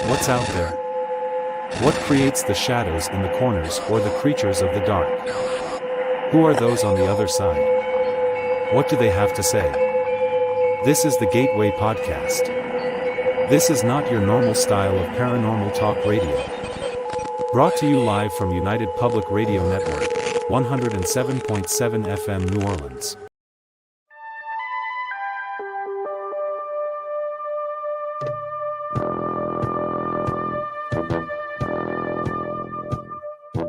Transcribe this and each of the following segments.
What's out there? What creates the shadows in the corners or the creatures of the dark? Who are those on the other side? What do they have to say? This is the Gateway Podcast. This is not your normal style of paranormal talk radio. Brought to you live from United Public Radio Network, 107.7 FM New Orleans.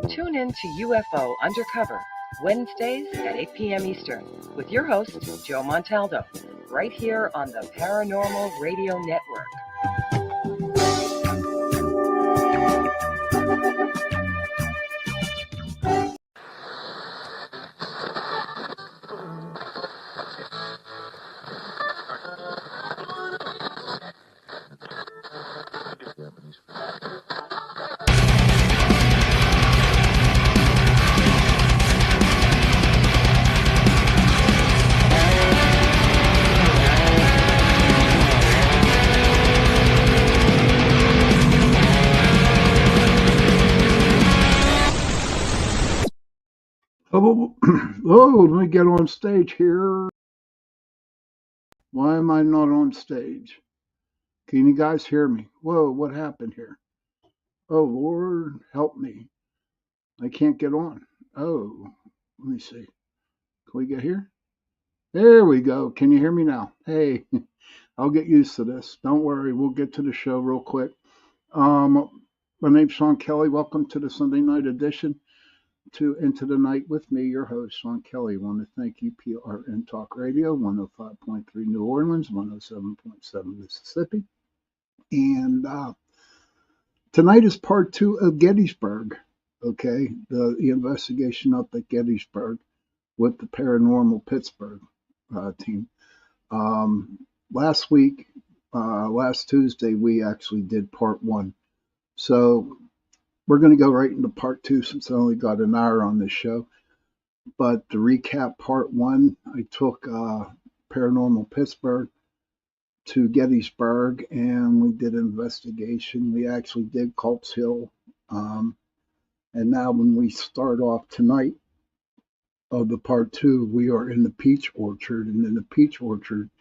Tune in to UFO Undercover, Wednesdays at 8 p.m. Eastern, with your host, Joe Montaldo, right here on the Paranormal Radio Network. Oh, let me get on stage here. Why am I not on stage? Can you guys hear me? Whoa, what happened here? Oh, Lord, help me. I can't get on. Oh, let me see. Can we get here? There we go. Can you hear me now? Hey, I'll get used to this. Don't worry. We'll get to the show real quick. My name's Sean Kelly. Welcome to the Sunday night edition to Into the Night with me, your host, Sean Kelly. I want to thank UPRN Talk Radio, 105.3 New Orleans, 107.7 Mississippi. And tonight is part 2 of Gettysburg, okay? The investigation up at Gettysburg with the Paranormal Pittsburgh team. Last Tuesday, we actually did part 1. So we're going to go right into part 2 since I only got an hour on this show. But to recap part 1, I took Paranormal Pittsburgh to Gettysburg and we did an investigation. We actually did Culp's Hill. And now when we start off tonight of the part 2, we are in the Peach Orchard. And in the Peach Orchard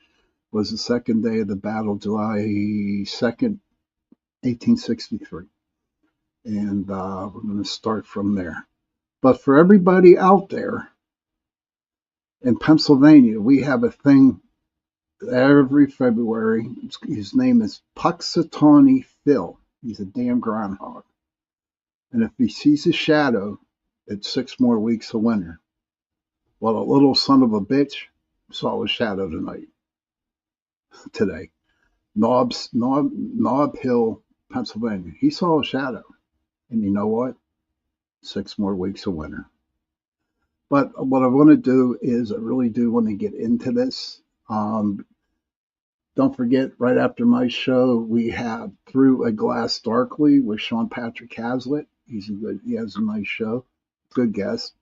was the second day of the battle, July 2nd, 1863. And we're going to start from there. But for everybody out there in Pennsylvania, we have a thing every February. His name is Puxatawny Phil. He's a damn groundhog. And if he sees a shadow, it's 6 more weeks of winter. Well, a little son of a bitch saw a shadow today. Nob Hill, Pennsylvania. He saw a shadow. And you know what? 6 more weeks of winter. But what I want to do is I really do want to get into this. Don't forget, right after my show, we have Through a Glass Darkly with Sean Patrick Hazlitt. He has a nice show. Good guest.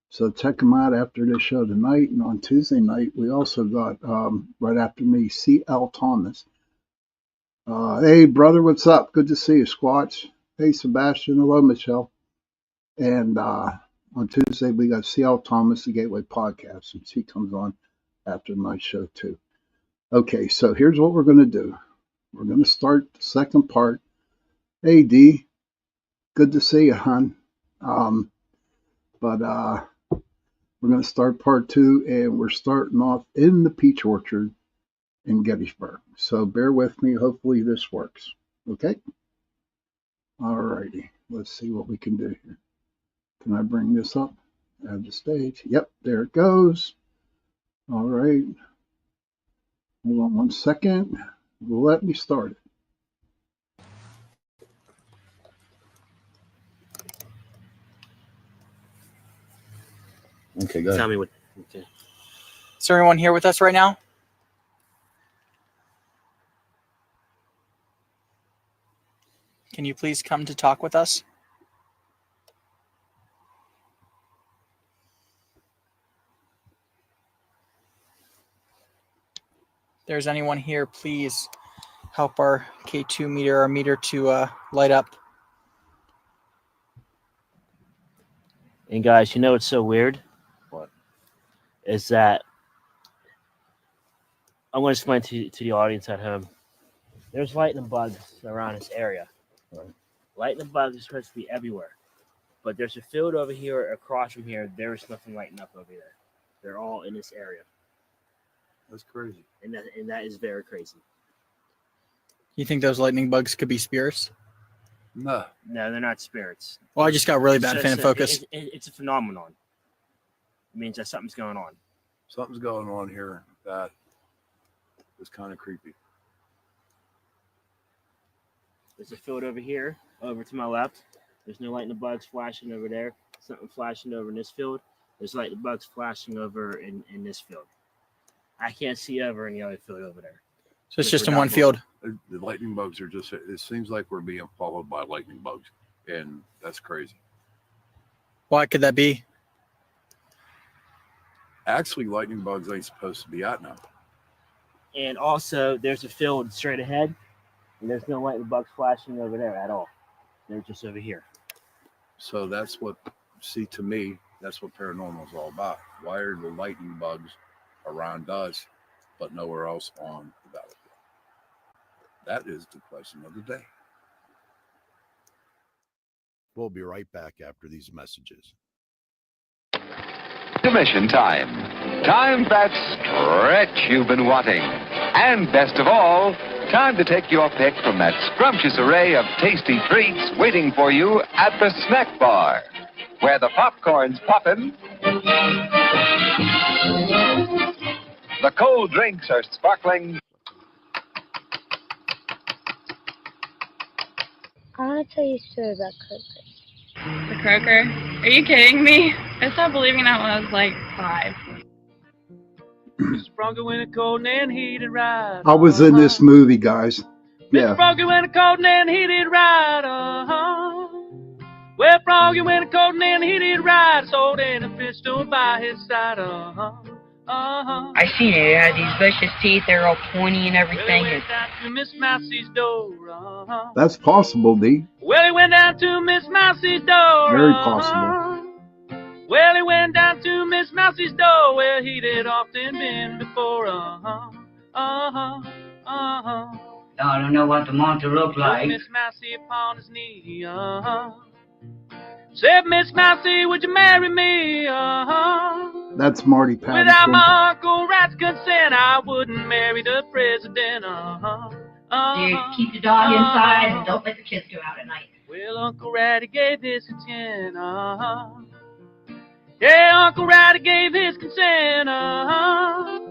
So check him out after the show tonight. And on Tuesday night, we also got, right after me, C.L. Thomas. Hey, brother, what's up? Good to see you, Squatch. Hey, Sebastian. Hello, Michelle. And on Tuesday, we got C.L. Thomas, the Gateway Podcast, and she comes on after my show, too. Okay, so here's what we're going to do. We're going to start the second part. Hey, D. Good to see you, hon. But we're going to start part 2, and we're starting off in the Peach Orchard in Gettysburg. So bear with me. Hopefully this works. Okay? All righty. Let's see what we can do here. Can I bring this up? Add the stage. Yep, there it goes. All right. Hold on 1 second. Let me start it. Okay, go ahead. Tell me what. Okay. Is there anyone here with us right now? Can you please come to talk with us? there's anyone here, please help our K2 meter, our meter to light up. And guys, you know what's so weird? What? Is that I'm going to explain to the audience at home. There's lightning bugs around this area. Right. Lightning bugs are supposed to be everywhere. But there's a field over here, across from here. There's nothing lighting up over there. They're all in this area. That's crazy. And that is very crazy. You think those lightning bugs could be spirits? No. No, they're not spirits. Well, I just got really bad fan focus. It's a phenomenon. It means that something's going on. Something's going on here that is kind of creepy. There's a field over here, over to my left. There's no lightning bugs flashing over there. Something flashing over in this field. There's lightning bugs flashing over in this field. I can't see over in the other field over there. So it's just in one field. The lightning bugs are just, it seems like we're being followed by lightning bugs. And that's crazy. Why could that be? Actually, lightning bugs ain't supposed to be out now. And also, there's a field straight ahead. And there's no lightning bugs flashing over there at all. They're just over here. So that's what, see, to me, that's what paranormal is all about. Why are the lightning bugs around us, but nowhere else on the battlefield? That is the question of the day. We'll be right back after these messages. Intermission time. Time for that stretch you've been wanting. And best of all, time to take your pick from that scrumptious array of tasty treats waiting for you at the snack bar, where the popcorn's poppin', the cold drinks are sparkling. I want to tell you a story about Croker. The Croker? Are you kidding me? I stopped believing that when I was like 5. Bronco in a cold and heated ride. I was in this movie, guys. Yeah. Bronco in a cold and heated ride. Well, Bronco in a cold and heated ride. Sold in a fish store by his side. I seen it. It had these vicious teeth. They were all pointy and everything. Well, he went down to Miss Mousy's door. That's possible, D. Well, he went down to Miss Mousy's door. Very possible. Well, he went down to Miss Mousy's door, where he'd had often been before. I don't know what the monster looked like. Miss Mousy upon his knee. Said, Miss Mousy, would you marry me? That's Marty Patterson. Without my Uncle Rat's consent, I wouldn't marry the president. Dude, keep the dog inside and don't let the kids go out at night. Well, Uncle Ratty gave his consent. Yeah, Uncle Ratty gave his consent. Now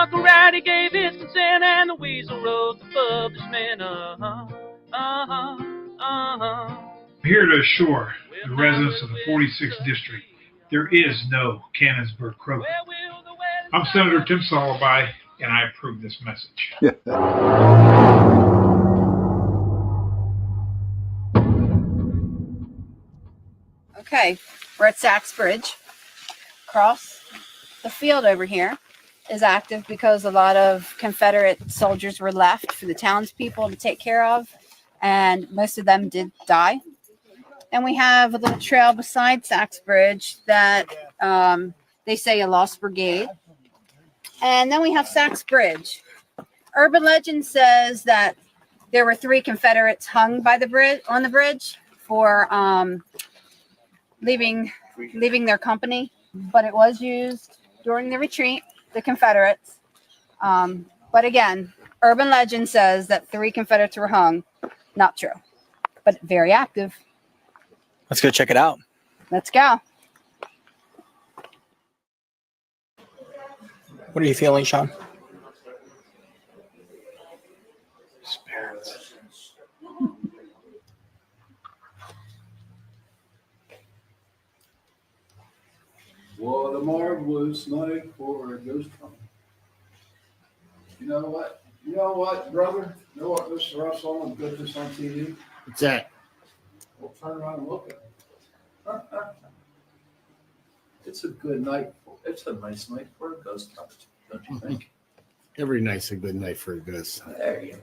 Uncle Ratty gave his consent, and the weasel rose above the men. Here to assure the residents of the 46th District, there is no Gettysburg Croker. I'm Senator Tim Salabai, and I approve this message. Okay, we're at Sachs Bridge. Across the field over here is active because a lot of Confederate soldiers were left for the townspeople to take care of, and most of them did die. And we have a little trail beside Sachs Bridge that they say a lost brigade. And then we have Sachs Bridge. Urban legend says that there were 3 Confederates hung by the bridge on the bridge for leaving their company, but it was used during the retreat, the Confederates. But again, urban legend says that 3 Confederates were hung. Not true, but very active. Let's go check it out. Let's go. What are you feeling, Sean? Spirits. What a marvelous night for a ghost hunt. You know what? You know what, brother? You know what, Mr. Russell, and put this on TV? What's that? We'll turn around and look at it. It's a good night. It's a nice night for a ghost hunt, don't you think? Every night's a good night for a goose. There you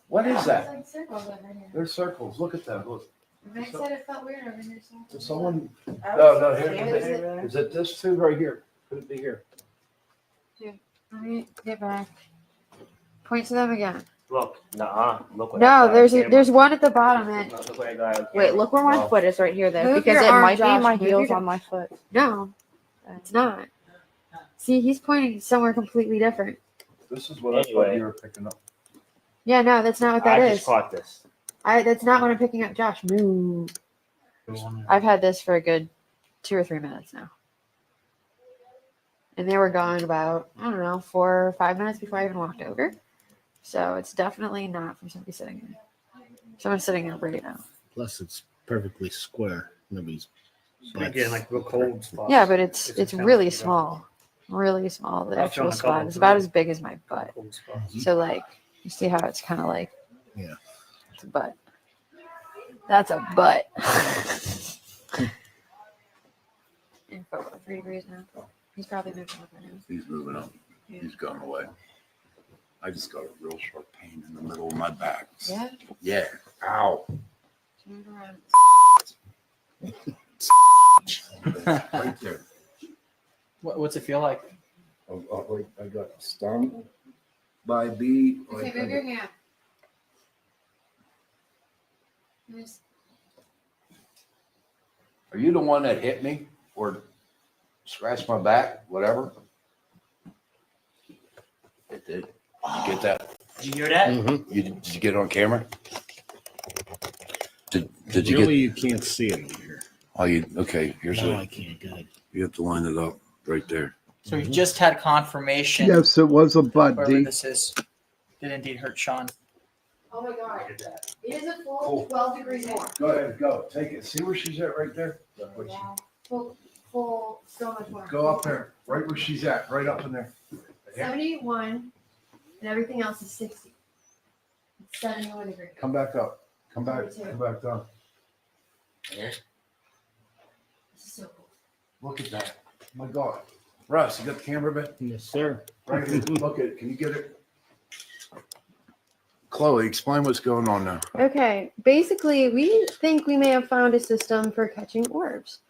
What is that? Like circles over here. There's circles. Look at that. Look. Meg said it felt weird over here. Did someone? Oh, No, is here. it- Is it this two right here? Could it be here? Here, let me get back. Point to them again. Look, look what I No, got on camera. there's one at the bottom. And Look what I got on Wait, camera. look where my Well, foot is right here, though, Move because your it arm, might Josh, be my move your heels arm. on my foot. no, it's not. See, he's pointing somewhere completely different. This is what I thought you were picking up. Yeah, no, that's not what that I is. just caught this. That's not what I'm picking up. Josh, move. I've had this for a good 2 or 3 minutes now. And they were gone about, I don't know, 4 or 5 minutes before I even walked over. So it's definitely not from somebody sitting here. Someone's sitting there right now. Plus, it's perfectly square. Nobody's. Again, like real cold spots. Yeah, but it's really small. Really small. The I'm actual feeling spot cold is about too. as big as my butt. Cold spots. So like, you see how it's kind of like, Yeah. it's a butt. That's a butt. In 3 degrees now. He's probably moving over now. He's moving up. Yeah. He's gone away. I just got a real sharp pain in the middle of my back. Yeah. Yeah. Ow. Turn it around. Right there. What's it feel like? I got stung by a bee. Okay, move your hand. Yes. Are you the one that hit me or scratched my back? Whatever. It did. You get that? Did you hear that? Mm-hmm. Did you get it on camera? Did you Really, get? you can't see it in here. Oh, you okay? Here's No, what I can't. Good. you have to line it up right there. So we just had confirmation. Yes, it was a butt, Whoever D. this is did indeed hurt Sean. Oh my God. It is a full 12 degrees more. Go ahead, go. Take it. See where she's at right there? Yeah. Full, so much more. Go up there, right where she's at, right up in there. 71, and everything else is 60. It's 71 degrees. Come back up. Come back. 42. Come back down. This is so cool. Look at that. My God. Russ, you got the camera back? Yes, sir. Right here. Look at it. Can you get it? Chloe, explain what's going on now. Okay, basically, we think we may have found a system for catching orbs.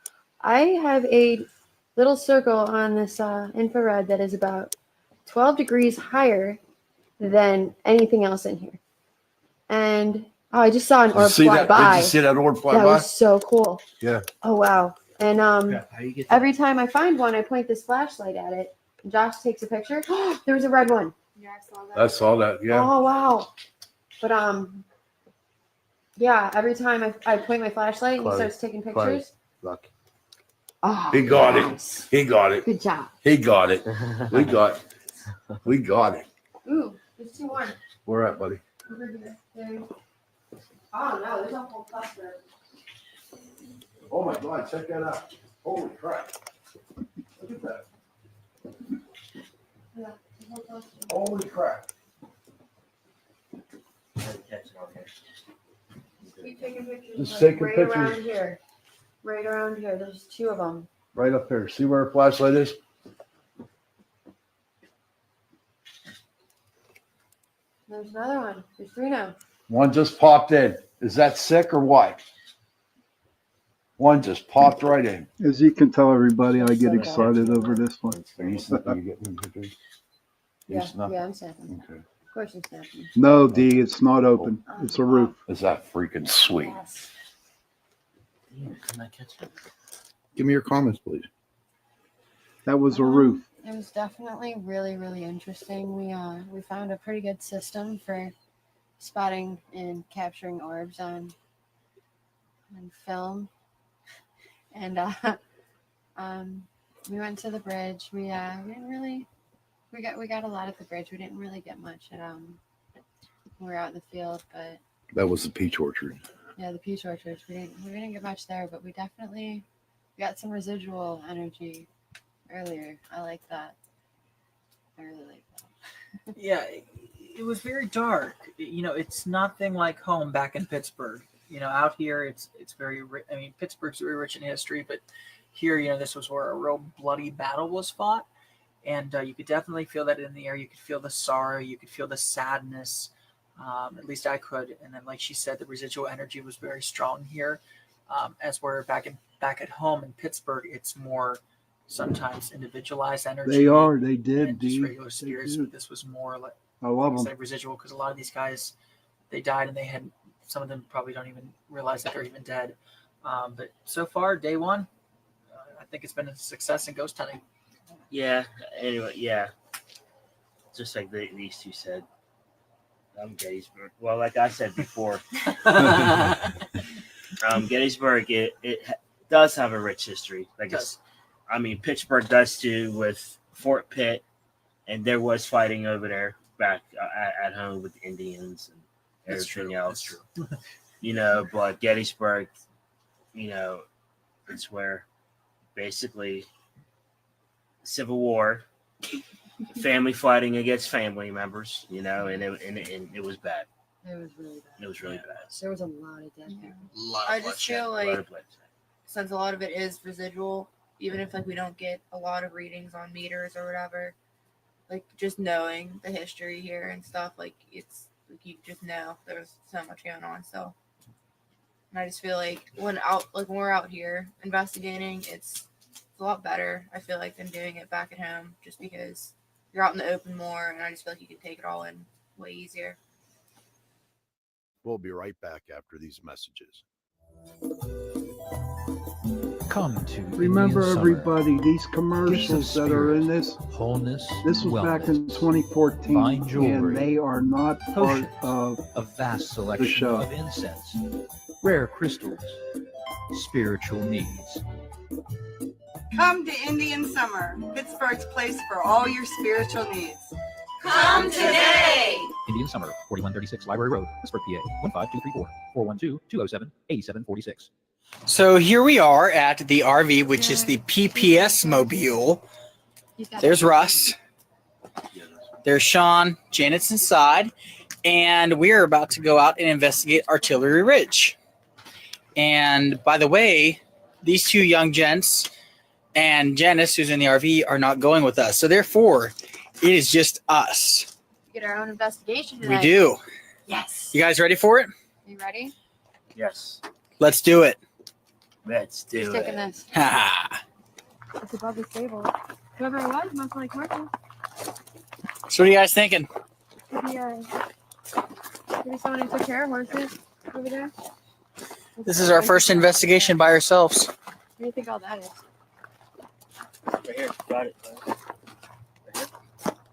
I have a little circle on this infrared that is about 12 degrees higher than anything else in here. And I just saw an Did you orb see fly that? by. Did you see that orb fly That by? was so cool. Yeah. Oh, wow. And How you get every time I find one, I point this flashlight at it. And Josh takes a picture. There was a red one. Yeah, I saw that. I saw that. Yeah. Oh, wow. But yeah, every time I point my flashlight and he Chloe, starts taking Chloe. pictures. Look. Oh, He got yes. it. He got it. Good job. He got it. We got it. Ooh, there's 2 more. Where at, buddy? Over here. There. Oh, no, there's a whole cluster. Oh my God, check that out. Holy crap. Look at that. Yeah, there's a whole cluster. Holy crap. Keep taking pictures. Just like, taking right pictures. around here. Right around here. There's 2 of them. Right up there. See where her flashlight is? There's another one. There's 3 now. One just popped in. Is that sick or what? One just popped right in. As you can tell, everybody, I get excited over this one. Are you getting pictures? You Yeah, snap? yeah, I'm snapping. Okay. Of course I'm snapping. No, D, it's not open. It's a roof. Is that freaking sweet? Yes. Can I catch it? Give me your comments, please. That was a roof. It was definitely really, really interesting. We found a pretty good system for spotting and capturing orbs on film. And we went to the bridge. We didn't really we got a lot at the bridge. We didn't really get much at we were out in the field, but That was the peach orchard. yeah, the peach orchards. We didn't get much there, but we definitely got some residual energy earlier. I like that. I really like that. Yeah, it was very dark. You know, it's nothing like home back in Pittsburgh. out here it's very I mean, Pittsburgh's very rich in history, but here, this was where a real bloody battle was fought, and you could definitely feel that in the air. You could feel the sorrow, you could feel the sadness. At least I could. And then, like she said, the residual energy was very strong here. As we're back at home in Pittsburgh, it's more sometimes individualized energy. They are. They did. And just regular spirits, but this was more like I love them. Residual, because a lot of these guys, they died and they had. Some of them probably don't even realize that they're even dead. But so far, day one, I think it's been a success in ghost hunting. Yeah. Anyway, yeah. Just like these two said. Gettysburg. Well, like I said before, Gettysburg it does have a rich history. Pittsburgh does too, with Fort Pitt, and there was fighting over there back at home with the Indians and everything else. That's true. But Gettysburg, it's where basically Civil War. Family fighting against family members, and it was bad. It was really bad. It was really bad. There was a lot of dead parents. I just feel like since a lot of it is residual, even if we don't get a lot of readings on meters or whatever, just knowing the history here and stuff, it's you just know there's so much going on. So, and I just feel like when we're out here investigating, it's a lot better, I feel like, than doing it back at home, just because you're out in the open more, and I just feel like you can take it all in way easier. We'll be right back after these messages. Come to remember, Indian everybody, these commercials that are in this, wholeness, this was back in 2014, and they are not part of a vast selection the show. Of incense, rare crystals, spiritual needs. Come to Indian Summer, Pittsburgh's place for all your spiritual needs. Come today! Indian Summer, 4136 Library Road, Pittsburgh, PA, 15234, 412-207-8746. So here we are at the RV, which is the PPS Mobile. There's Russ. There's Sean. Janet's inside. And we're about to go out and investigate Artillery Ridge. And by the way, these two young gents and Janice, who's in the RV, are not going with us. So therefore, it is just us. Get our own investigation tonight. We do. Yes. You guys ready for it? Are you ready? Yes. Let's do it. Let's do Who's it. taking this? Ha. It's above the stable. Whoever it was must like working. So what are you guys thinking? Maybe someone who took care of horses over there. This is our first investigation by ourselves. What do you think all that is? Right here. Got it.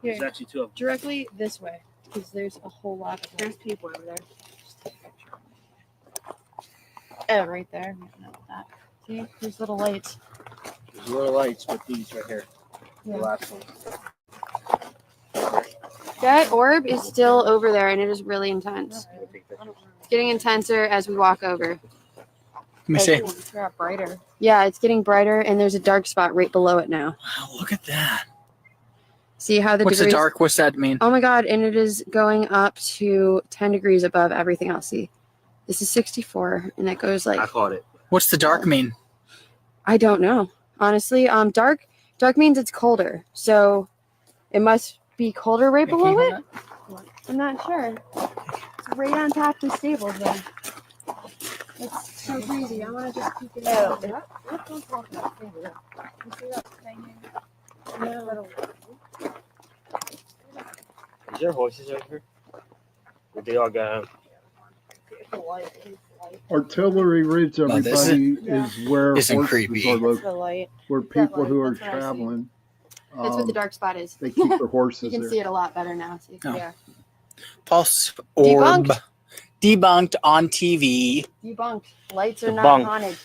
There's actually two of them. Directly this way, because there's a whole lot of them. There's people over there. Oh, right there. That. See, there's little lights. There's little lights with these right here. Yeah. The last one. That orb is still over there, and it is really intense. It's getting intenser as we walk over. Let me see. It's got brighter. Yeah, it's getting brighter, and there's a dark spot right below it now. Wow, look at that. See how the What's degrees... the dark? What's that mean? Oh my god, and it is going up to 10 degrees above everything else. See, this is 64, and that goes like... I caught it. What's the dark mean? I don't know. Honestly, dark means it's colder, so it must be colder right below it? I'm not sure. It's right on top of the stables, though. It's so crazy. I want to just keep it out. Don't talk about it. You see that thing here? No. Is there horses over here? Or they all go home? Artillery Ridge, everybody, is where isn't horses creepy. are It's the located. light. Where people who are That's what I see. traveling, That's what the dark spot is. they keep their horses You can there. see it a lot better now. See? Oh. Yeah. Pulse orb. Debunked. Debunked on TV. Debunked. Lights are not Debunked. haunted.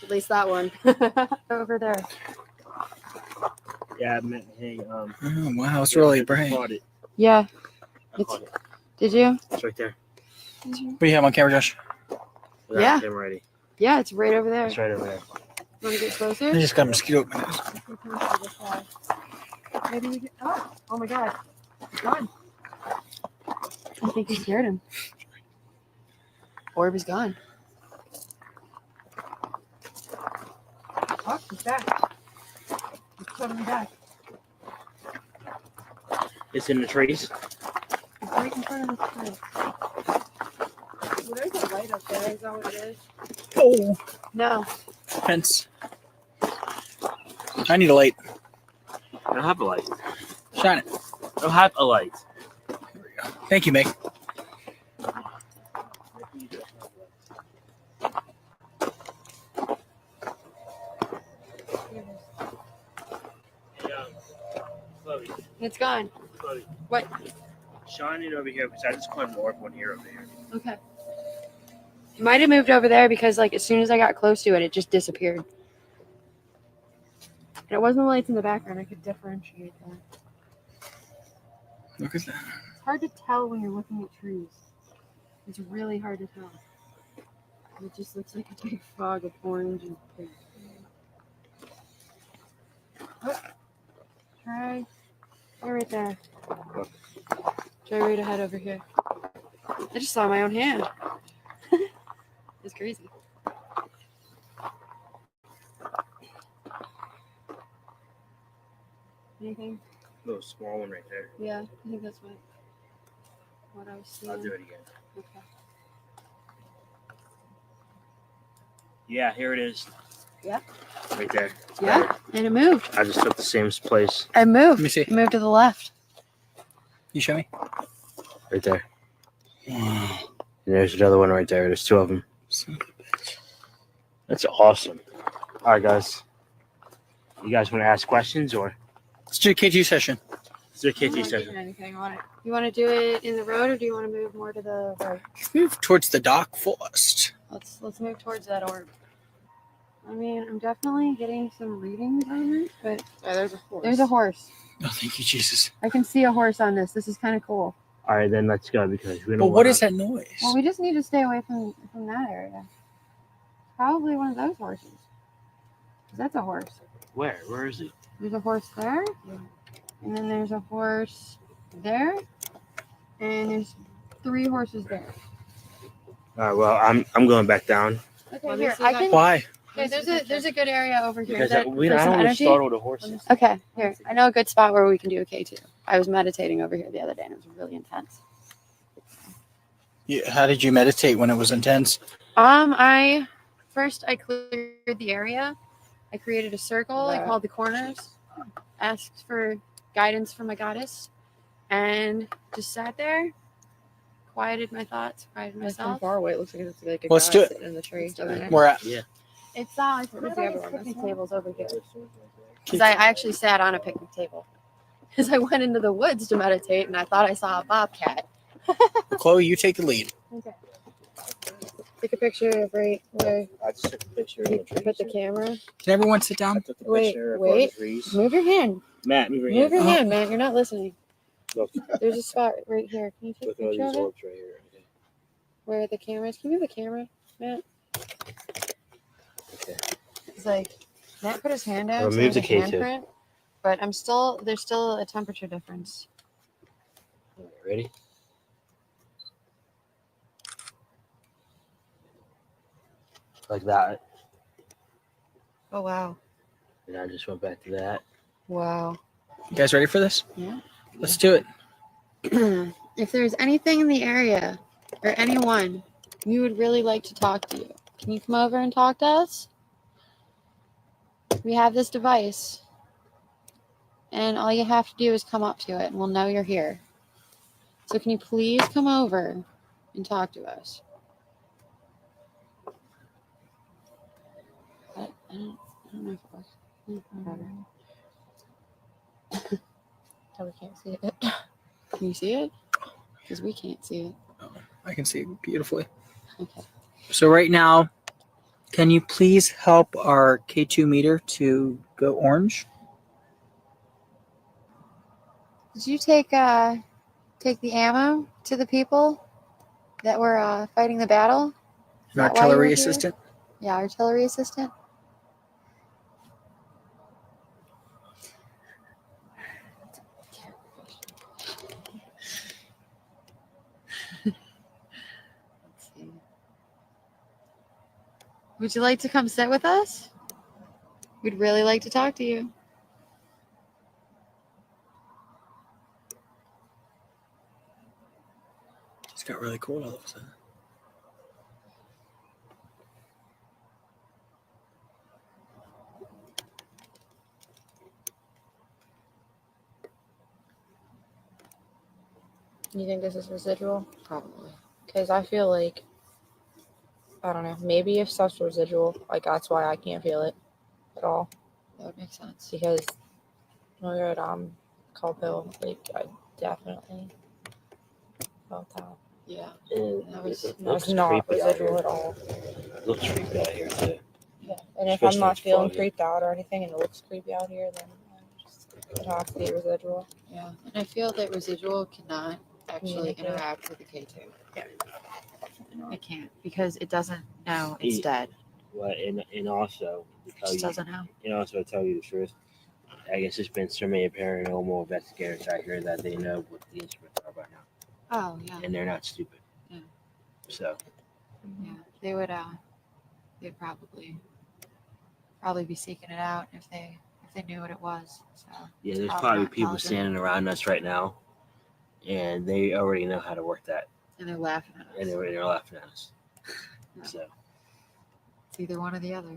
At least that one. Over there. Yeah, I meant, hey, Oh, wow, it's really bright. Caught it. Yeah. I caught it. Did you? It's right there. What do you have on camera, Josh? Without Yeah. camera ready. Yeah, it's right over there. It's right over there. Want to get closer? I just got a mosquito. Maybe we can. Oh my god. It's gone. I think you scared him. Oh, wow, it's really bright. Yeah, it's getting brighter. Yeah, it's getting brighter. And there's a dark spot. Yeah. It's right over there. Orb is gone. Oh, he's back. He's totally back. It's in the trees. It's right in front of the tree. Well, there's a light up there. Is that what it is? Oh. No. Fence. I need a light. I don't have a light. Shine it. I don't have a light. Thank you, Meg. It's gone. Chloe, What? shine it over here because I just caught more of one here over here. Okay. It might have moved over there because, like, as soon as I got close to it, it just disappeared. And it wasn't the lights in the background. I could differentiate that. Look at that. It's hard to tell when you're looking at trees. It's really hard to tell. It just looks like a big fog of orange and pink. Oh. Try right there. Try right ahead over here. I just saw my own hand. It's crazy. Anything? Little small one right there. Yeah, I think that's what I was seeing. I'll do it again. Okay. Yeah, here it is. Yeah. Right there. Yeah, and it moved. I just took the same place. I moved. Let me see. It moved to the left. You show me? Right there. And there's another one right there. There's two of them. That's awesome. All right, guys. You guys want to ask questions or? Let's do a KT session. Let's do a I'm KT not session. doing anything on it. You want to do it in the road, or do you want to move more to the right? Let's move towards the dock first. Let's move towards that orb. I mean, I'm definitely getting some readings on it, but there's a horse. There's a horse. Oh, thank you, Jesus. I can see a horse on this. This is kind of cool. All right, then let's go because we don't. But what is that noise? Well, we just need to stay away from that area. Probably one of those horses. 'Cause that's a horse. Where? Where is it? There's a horse there, and then there's a horse there, and there's 3 horses there. All right. Well, I'm going back down. Okay, here I can. Why? Okay, there's a good area over here. Because that I for don't some want to energy. startle the horses. Okay, here. I know a good spot where we can do a K2. I was meditating over here the other day, and it was really intense. Yeah, how did you meditate when it was intense? I cleared the area. I created a circle. I called the corners, asked for guidance from my goddess, and just sat there, quieted my thoughts, quieted myself. From far away, it looks like it's like a Let's guy do it. sitting in the tree. Where at? Yeah. It's Where's the other one? picnic tables over here. Because I actually sat on a picnic table. Because I went into the woods to meditate, and I thought I saw a bobcat. Chloe, you take the lead. Okay. Take a picture of right where I just took a picture of you the trees. put the camera. Can everyone sit down? I took a Wait, picture of all the wait. trees. Move your hand. Matt, move your Move hand. your hand, man. You're not listening. Look, There's a spot right here. Can you take a look at all picture these of it? orbs right here. Where the camera is? Can you move the camera, Matt? Okay. It's like Matt put his hand out. Remove so there's the a K2. handprint, but there's still a temperature difference. Ready? Like that. Oh wow. And I just went back to that. Wow. You guys ready for this? Yeah. Let's do it. If there's anything in the area or anyone you would really like to talk to you, can you come over and talk to us? We have this device, and all you have to do is come up to it, and we'll know you're here. So can you please come over and talk to us? I don't know if it works. So we can't see it. Can you see it? Because we can't see it. I can see it beautifully. Okay. So right now, can you please help our K2 meter to go orange? Did you take the ammo to the people that were fighting the battle? Is An that why you were artillery here? assistant? Yeah, artillery assistant. Let's see. Would you like to come sit with us? We'd really like to talk to you. It's got really cold all of a sudden. You think this is residual? Probably. Because I feel like, I don't know, maybe if stuff's residual, like that's why I can't feel it at all. That would make sense. Because when we were at Colville, like I definitely felt that. Yeah. That was not residual at all. It looks creepy out here too. Yeah. And if I'm not feeling creeped out or anything and it looks creepy out here, then it has to be residual. Yeah. And I feel that residual cannot actually interact with the K2. Yeah. It can't because it doesn't know it's dead. Well, and also It just doesn't know. And also to tell you the truth, I guess there's been so many paranormal investigators out here that they know what the instruments are by now. Oh yeah. And they're not stupid. Yeah. So. Yeah, they would. They'd probably be seeking it out if they knew what it was. So Yeah, there's probably people standing around us right now, and they already know how to work that. And they're laughing at us. And they're laughing at us. Yeah. So. It's either one or the other.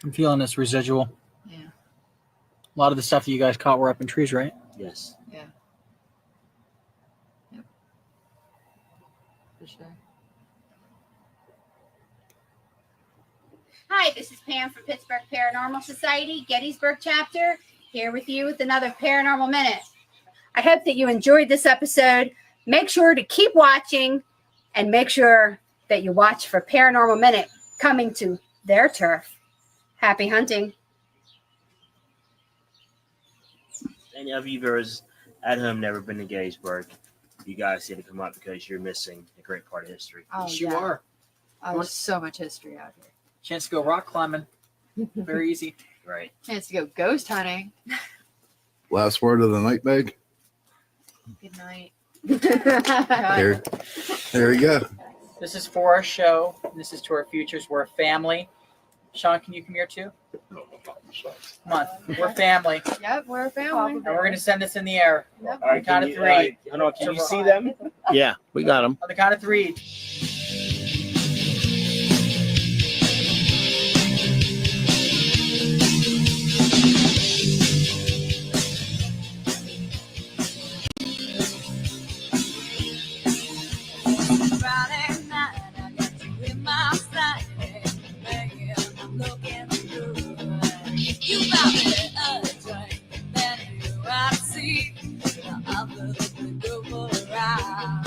I'm feeling this residual. Yeah. A lot of the stuff that you guys caught were up in trees, right? Yes. Yeah. Yep. For sure. Hi, this is Pam from Pittsburgh Paranormal Society, Gettysburg chapter, here with you with another Paranormal Minute. I hope that you enjoyed this episode. Make sure to keep watching and make sure that you watch for Paranormal Minute coming to their turf. Happy hunting. Any of you viewers at home never been to Gettysburg, you guys need to come up because you're missing a great part of history. Oh, Yes, you are. Oh, there's so much history out here. Chance to go rock climbing. Very easy. Right. Chance to go ghost hunting. Last word of the night, Meg. Good night. There you go. This is for our show. This is to our futures. We're a family. Sean, can you come here too? Come on. We're family. Yep, we're a family. And we're going to send this in the air. Yep. On the count of three. Hold on, can you see them? Yeah, we got them. On the count of three. Friday night, I got you in my sight, baby, I'm looking through. You got me a drink, then you out to sea. I'm looking good for a ride.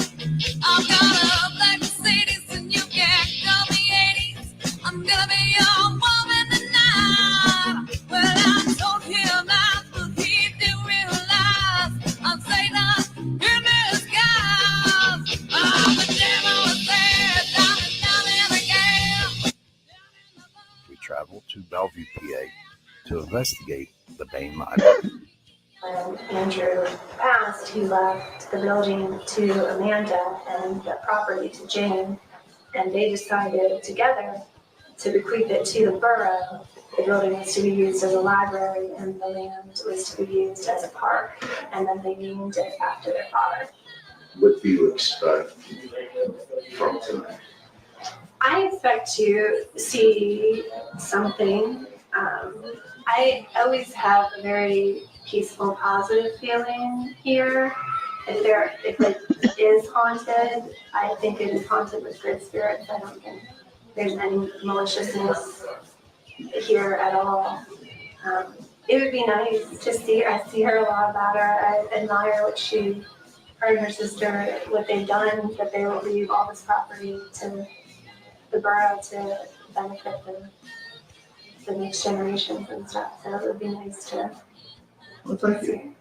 I've got a black Mercedes and you can't call me 80s. I'm gonna be your woman tonight. Well, I told him that, but he didn't realize I'm Satan in disguise. I'm a devil with there, down in the game. We traveled to Bellevue, PA to investigate the Bain Mine. When Andrew passed, he left the building to Amanda and the property to Jane, and they decided together to bequeath it to the borough. The building was to be used as a library and the land was to be used as a park, and then they named it after their father. What do you expect from tonight? I expect to see something. I always have a very peaceful, positive feeling here. If it is haunted, I think it is haunted with good spirits. I don't think there's any maliciousness here at all. It would be nice to see her. I see her a lot about her. I admire what her and her sister, what they've done, that they will leave all this property to the borough to benefit the next generations and stuff. So it would be nice to see.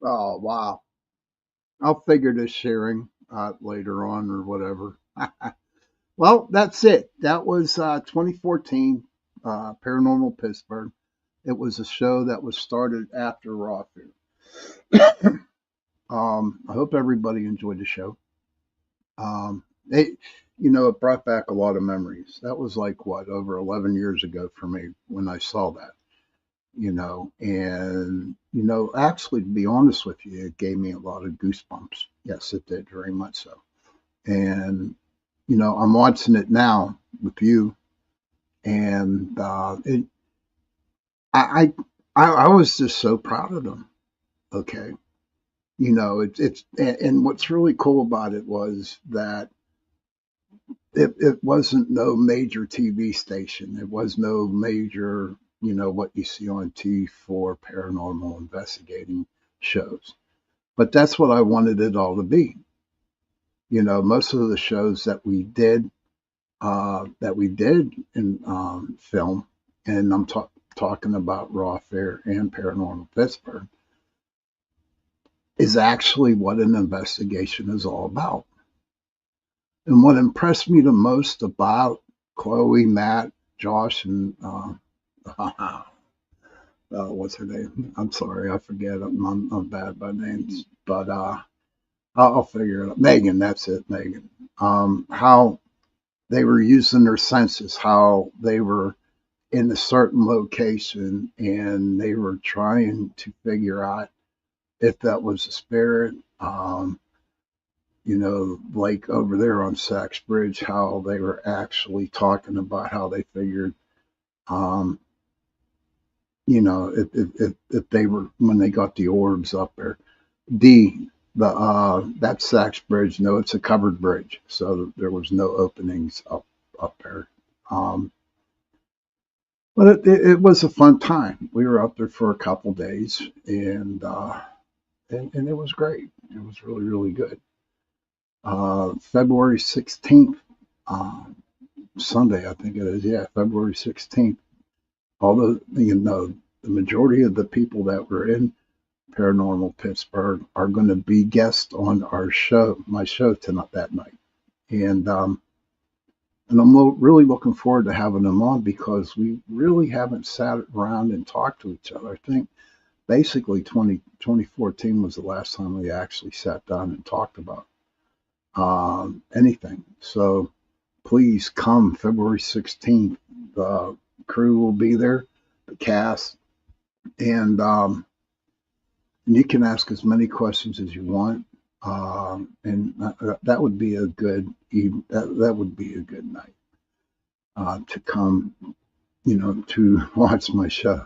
Oh, wow. I'll figure this sharing out later on or whatever. Well, that's it. That was 2014 Paranormal Pittsburgh. It was a show that was started after Raw Food. I hope everybody enjoyed the show. It brought back a lot of memories. That was like what, over 11 years ago for me when I saw that. Actually, to be honest with you, it gave me a lot of goosebumps. Yes, it did, very much so. And I'm watching it now with you, and I was just so proud of them. Okay, and what's really cool about it was that it wasn't no major TV station. It was no major, what you see on T4 paranormal investigating shows. But that's what I wanted it all to be. Most of the shows that we did in film, and I'm talking about Raw Fair and Paranormal Pittsburgh, is actually what an investigation is all about. And what impressed me the most about Chloe, Matt, Josh, and what's her name? I'm sorry, I forget. I'm bad by names, but I'll figure it out. Megan, that's it, Megan. How they were using their senses, how they were in a certain location and they were trying to figure out if that was a spirit. Like over there on Sachs Bridge, how they were actually talking about how they figured, if they were, when they got the orbs up there. That Sachs Bridge, no, it's a covered bridge, so there was no openings up there. But it was a fun time. We were up there for a couple days, and it was great. It was really, really good. February 16th, Sunday, I think it is. Yeah, February 16th. Although, the majority of the people that were in Paranormal Pittsburgh are going to be guests on my show tonight, that night. And I'm really looking forward to having them on because we really haven't sat around and talked to each other. I think basically 2014 was the last time we actually sat down and talked about anything. So please come February 16th. The crew will be there, the cast, and you can ask as many questions as you want. And that would be a good that would be a good night to come, to watch my show.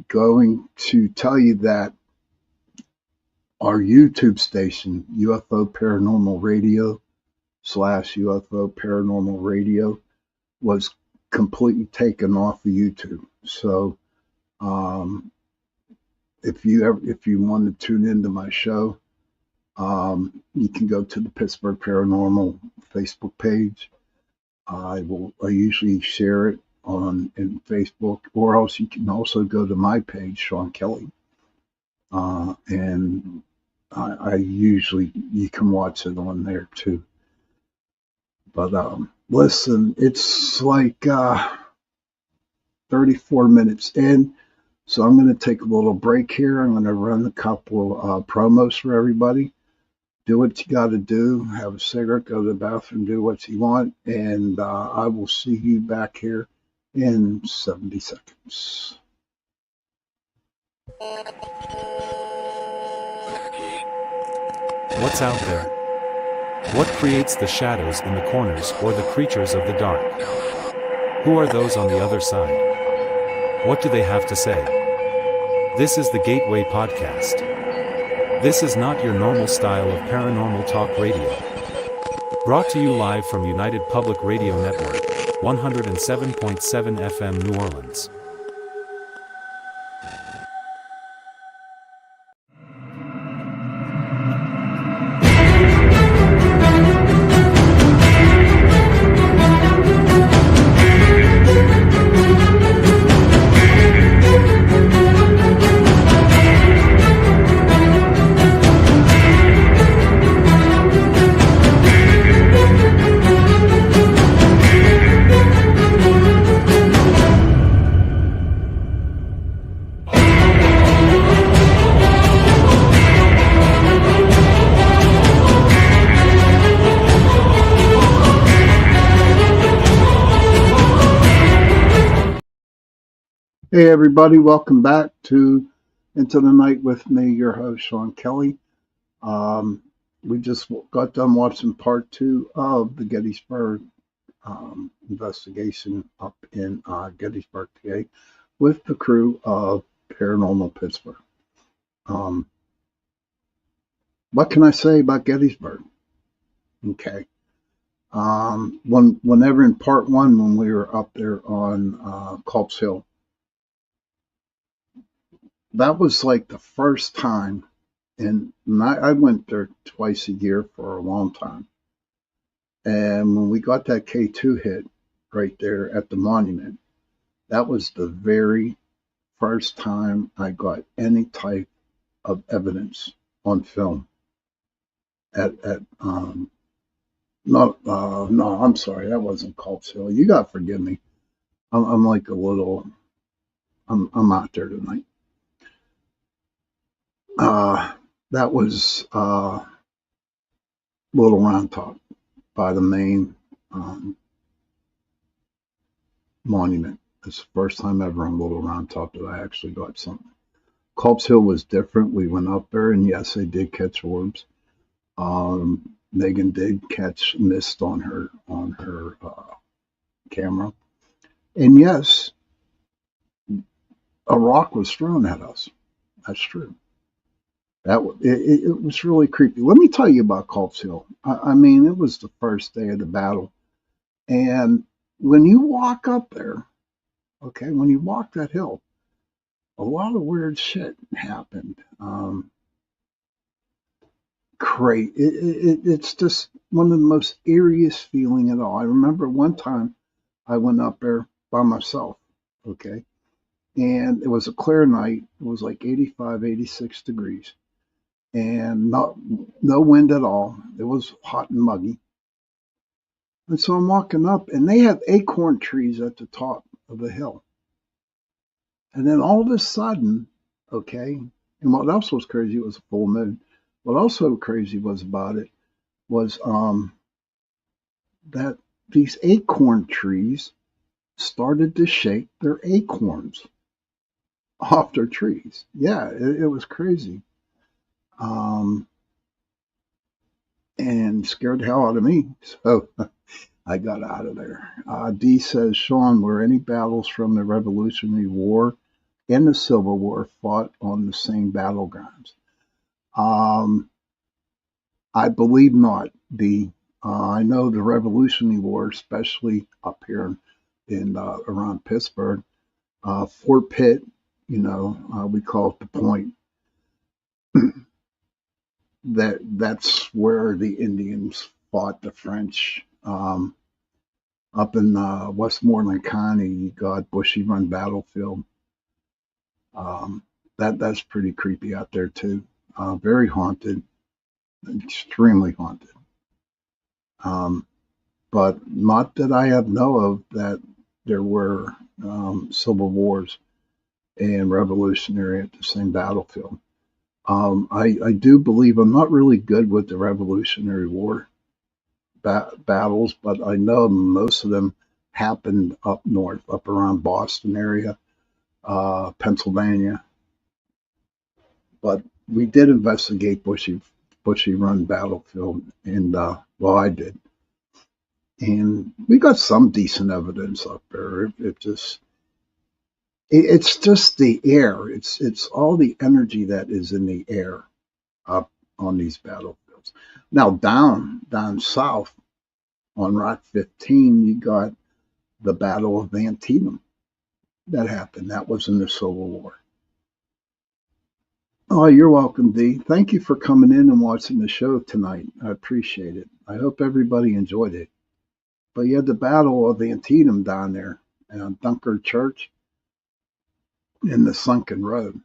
Going to tell you that our YouTube station, UFO Paranormal Radio /UFO Paranormal Radio, was completely taken off of YouTube. So if you want to tune into my show, you can go to the Pittsburgh Paranormal Facebook page. I usually share it in Facebook, or else you can also go to my page, Sean Kelly, and you can watch it on there too. But listen, it's like 34 minutes in, so I'm going to take a little break here. I'm going to run a couple promos for everybody. Do what you got to do. Have a cigarette, go to the bathroom, do what you want, and I will see you back here in 70 seconds. What's out there? What creates the shadows in the corners or the creatures of the dark? Who are those on the other side? What do they have to say? This is the Gateway Podcast. This is not your normal style of paranormal talk radio. Brought to you live from United Public Radio Network, 107.7 FM New Orleans. Hey everybody, welcome back to Into the Night with me, your host Sean Kelly. We just got done watching part 2 of the Gettysburg investigation up in Gettysburg, PA, with the crew of Paranormal Pittsburgh. What can I say about Gettysburg? Okay. Whenever in part 1, when we were up there on Culp's Hill, that was like the first time, and I went there twice a year for a long time. And when we got that K2 hit right there at the monument, that was the very first time I got any type of evidence on film. No, I'm sorry, that wasn't Culp's Hill. You gotta forgive me. I'm like a little. I'm out there tonight. That was Little Round Top by the main monument. It's the first time ever on Little Round Top that I actually got something. Culp's Hill was different. We went up there, and yes, they did catch orbs. Megan did catch mist on her camera, and yes, a rock was thrown at us. That's true. It was really creepy. Let me tell you about Culp's Hill. I mean, it was the first day of the battle. And when you walk up there, okay, when you walk that hill, a lot of weird shit happened. It's just one of the most eeriest feeling at all. I remember one time I went up there by myself, okay, and it was a clear night. It was like 85, 86 degrees. And no wind at all. It was hot and muggy. And so I'm walking up, and they have acorn trees at the top of the hill. And then all of a sudden, okay, and what else was crazy, it was a full moon. What also crazy was about it was that these acorn trees started to shake their acorns off their trees. Yeah, it was crazy. And scared the hell out of me. So I got out of there. D says, Sean, were any battles from the Revolutionary War and the Civil War fought on the same battlegrounds? I believe not, D. I know the Revolutionary War, especially up here in around Pittsburgh, Fort Pitt, we call it the Point. That's where the Indians fought the French. Up in Westmoreland County, you got Bushy Run Battlefield. That's pretty creepy out there too. Very haunted, extremely haunted. But not that I have know of that there were civil wars and revolutionary at the same battlefield. I do believe, I'm not really good with the Revolutionary War battles, but I know most of them happened up north, up around Boston area, Pennsylvania. But we did investigate Bushy Run Battlefield, and I did, and we got some decent evidence up there. It's just the air. It's all the energy that is in the air up on these battlefields. Now down south on Route 15, you got the Battle of Antietam that happened. That was in the Civil War. Oh, you're welcome, D. Thank you for coming in and watching the show tonight. I appreciate it. I hope everybody enjoyed it. But you had the Battle of Antietam down there at Dunkard Church in the Sunken Road.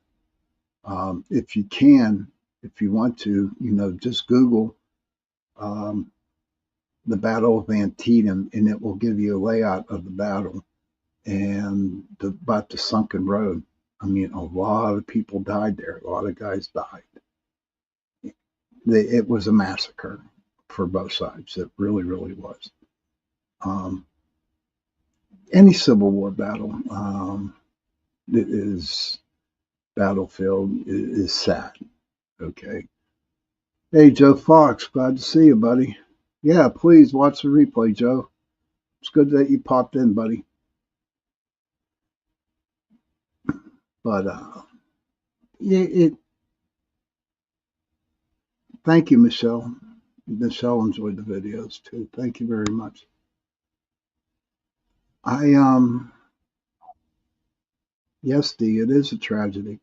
If you want to, just Google the Battle of Antietam, and it will give you a layout of the battle and about the Sunken Road. I mean, a lot of people died there. A lot of guys died. It was a massacre for both sides. It really, really was. Any Civil War battle. is battlefield is sad. Okay. Hey, Joe Fox, glad to see you, buddy. Yeah, please watch the replay, Joe. It's good that you popped in, buddy. But yeah, thank you, Michelle. Michelle enjoyed the videos too. Thank you very much. Yes, Dee, it is a tragedy,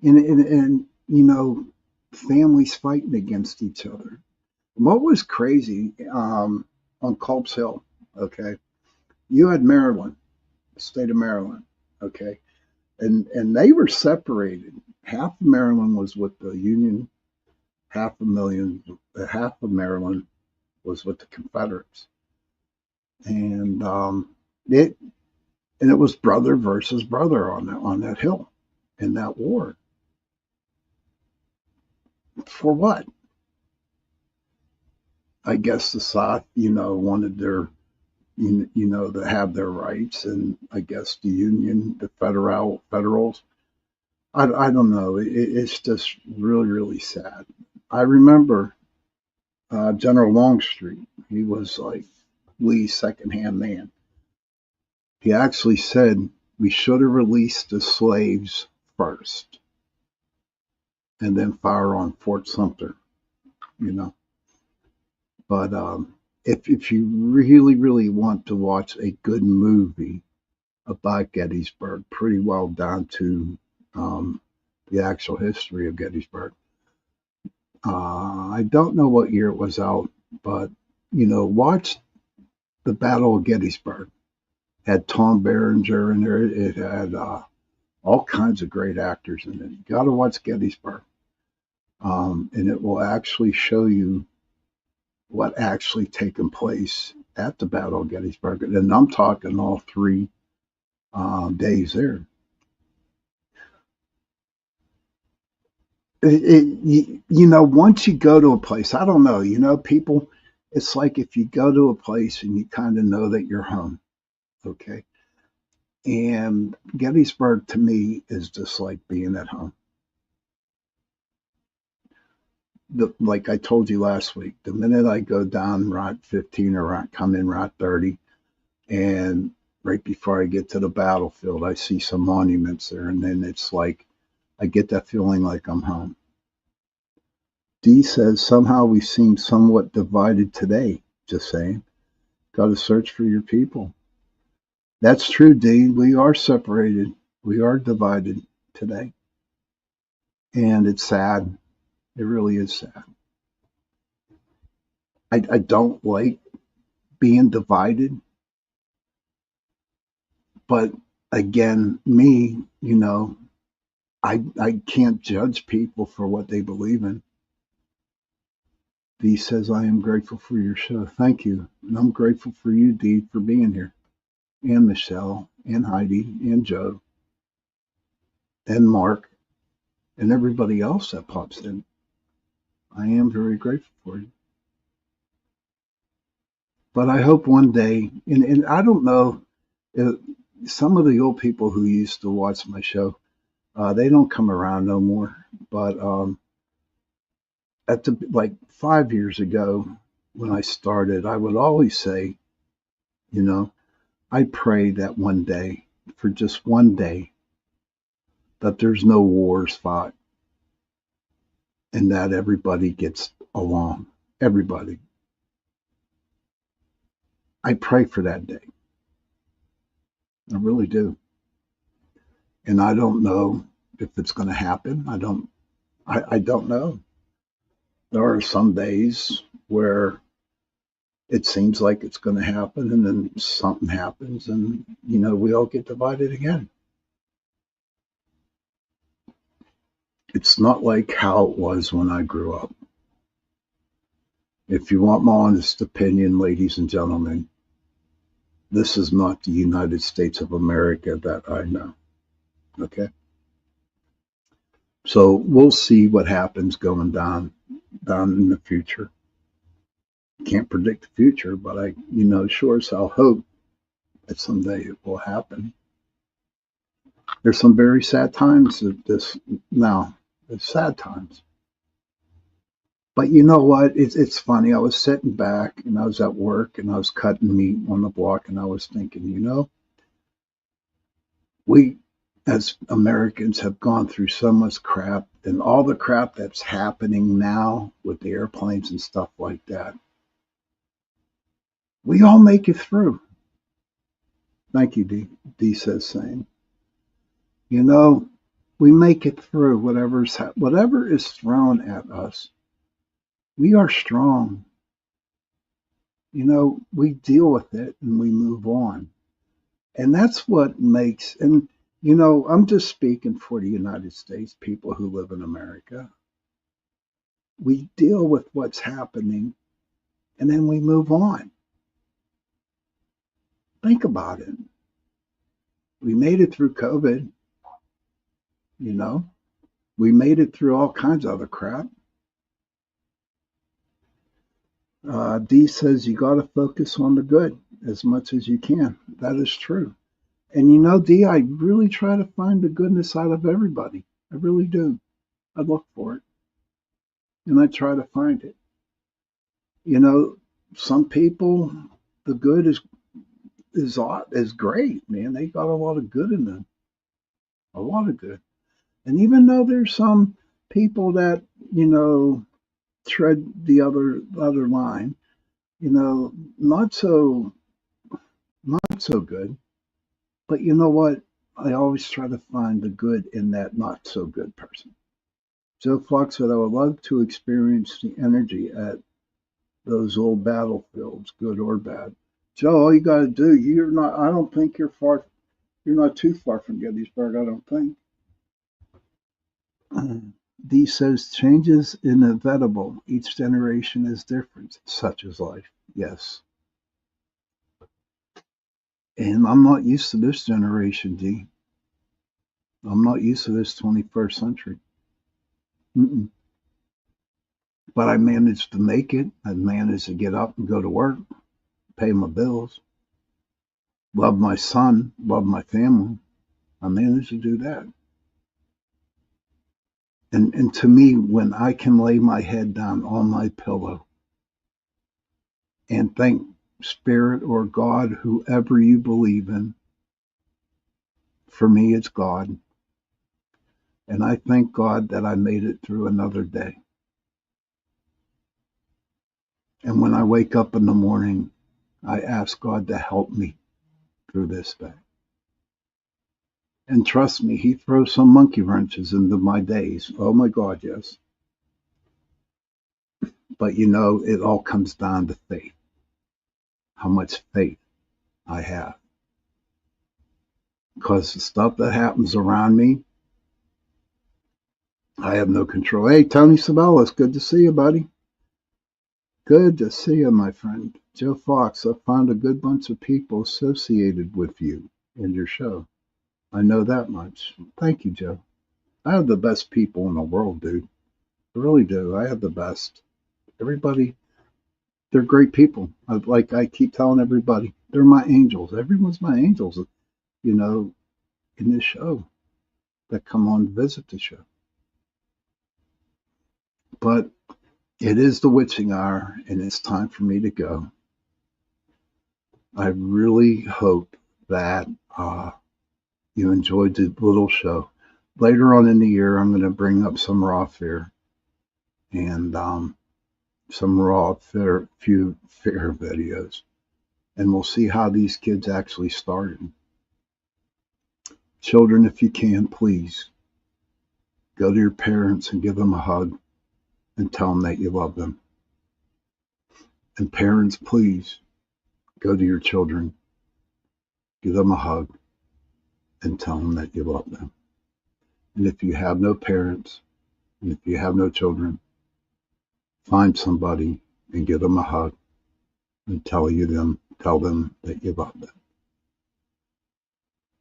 and you know, families fighting against each other. What was crazy on Culp's Hill? Okay, you had Maryland, the state of Maryland. Okay, and they were separated. Half of Maryland was with the Union, half of Maryland was with the Confederates, and it was brother versus brother on that hill in that war. For what? I guess the South, wanted their, to have their rights, and I guess the Union, the Federals. I don't know. It's just really, really sad. I remember General Longstreet. He was like Lee's second-hand man. He actually said we should have released the slaves first and then fire on Fort Sumter, But if you really, really want to watch a good movie about Gettysburg, pretty well down to the actual history of Gettysburg, I don't know what year it was out, but, watch the Battle of Gettysburg. Had Tom Berenger in there. It had all kinds of great actors in it. You got to watch Gettysburg, and it will actually show you what actually taken place at the Battle of Gettysburg. And I'm talking all 3 days there. Once you go to a place, I don't know, people, it's like if you go to a place and you kind of know that you're home. Okay. And Gettysburg to me is just like being at home. Like I told you last week, the minute I go down Route 15 or come in Route 30, and right before I get to the battlefield, I see some monuments there, and then it's like I get that feeling like I'm home. Dee says somehow we seem somewhat divided today. Just saying, got to search for your people. That's true, Dee. We are separated. We are divided today. And it's sad. It really is sad. I don't like being divided. But again, me, I can't judge people for what they believe in. Dee says, I am grateful for your show. Thank you. And I'm grateful for you, Dee, for being here. And Michelle, and Heidi, and Joe, and Mark, and everybody else that pops in. I am very grateful for you. But I hope one day, and I don't know, some of the old people who used to watch my show, they don't come around no more. But like 5 years ago when I started, I would always say, I pray that one day, for just one day, that there's no wars fought and that everybody gets along. Everybody. I pray for that day. I really do. And I don't know if it's going to happen. I don't know. There are some days where it seems like it's going to happen, and then something happens, and, we all get divided again. It's not like how it was when I grew up. If you want my honest opinion, ladies and gentlemen, this is not the United States of America that I know. Okay? So we'll see what happens going down in the future. Can't predict the future, but I, sure as hell hope that someday it will happen. There's some very sad times at this now. It's sad times. But you know what? It's funny. I was sitting back and I was at work and I was cutting meat on the block and I was thinking, we as Americans have gone through so much crap, and all the crap that's happening now with the airplanes and stuff like that. We all make it through. Thank you, D. D says same. We make it through whatever is thrown at us. We are strong. We deal with it and we move on. And that's what makes, and I'm just speaking for the United States, people who live in America. We deal with what's happening and then we move on. Think about it. We made it through COVID. We made it through all kinds of other crap. D says you got to focus on the good as much as you can. That is true. And D, I really try to find the goodness out of everybody. I really do. I look for it. And I try to find it. Some people, the good is great, man. They got a lot of good in them. A lot of good. And even though there's some people that, tread the other line, not so good. But you know what? I always try to find the good in that not so good person. Joe Fox said, I would love to experience the energy at those old battlefields, good or bad. Joe, all you got to do, I don't think you're not too far from Gettysburg, I don't think. D says, change is inevitable. Each generation is different. Such is life. Yes. And I'm not used to this generation, D. I'm not used to this 21st century. But I managed to make it. I managed to get up and go to work, pay my bills, love my son, love my family. I managed to do that. And to me, when I can lay my head down on my pillow and thank Spirit or God, whoever you believe in, for me it's God. And I thank God that I made it through another day. And when I wake up in the morning, I ask God to help me through this day. And trust me, he throws some monkey wrenches into my days. Oh my God, yes. But it all comes down to faith. How much faith I have. Because the stuff that happens around me, I have no control. Hey, Tony Sabella, good to see you, buddy. Good to see you, my friend. Joe Fox, I found a good bunch of people associated with you and your show. I know that much. Thank you, Joe. I have the best people in the world, dude. I really do. I have the best. Everybody, they're great people. I keep telling everybody, they're my angels. Everyone's my angels, in this show that come on to visit the show. But it is the witching hour, and it's time for me to go. I really hope that you enjoyed the little show. Later on in the year, I'm going to bring up some raw fear and some raw fear videos. And we'll see how these kids actually started. Children, if you can, please go to your parents and give them a hug and tell them that you love them. And parents, please go to your children, give them a hug, and tell them that you love them. And if you have no parents, and if you have no children, find somebody and give them a hug and tell them that you love them.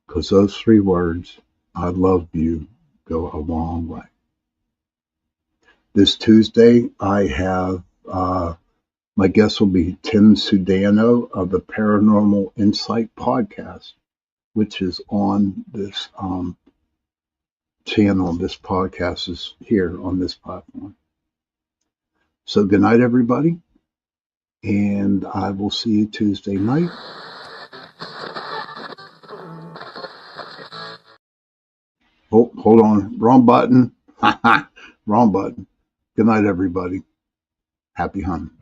Because those 3 words, I love you, go a long way. This Tuesday, I have, my guest will be Tim Sudano of the Paranormal Insight podcast. which is on this channel. This podcast is here on this platform. So good night, everybody, and I will see you Tuesday night. Oh, hold on. Wrong button. Wrong button. Good night, everybody. Happy hunting.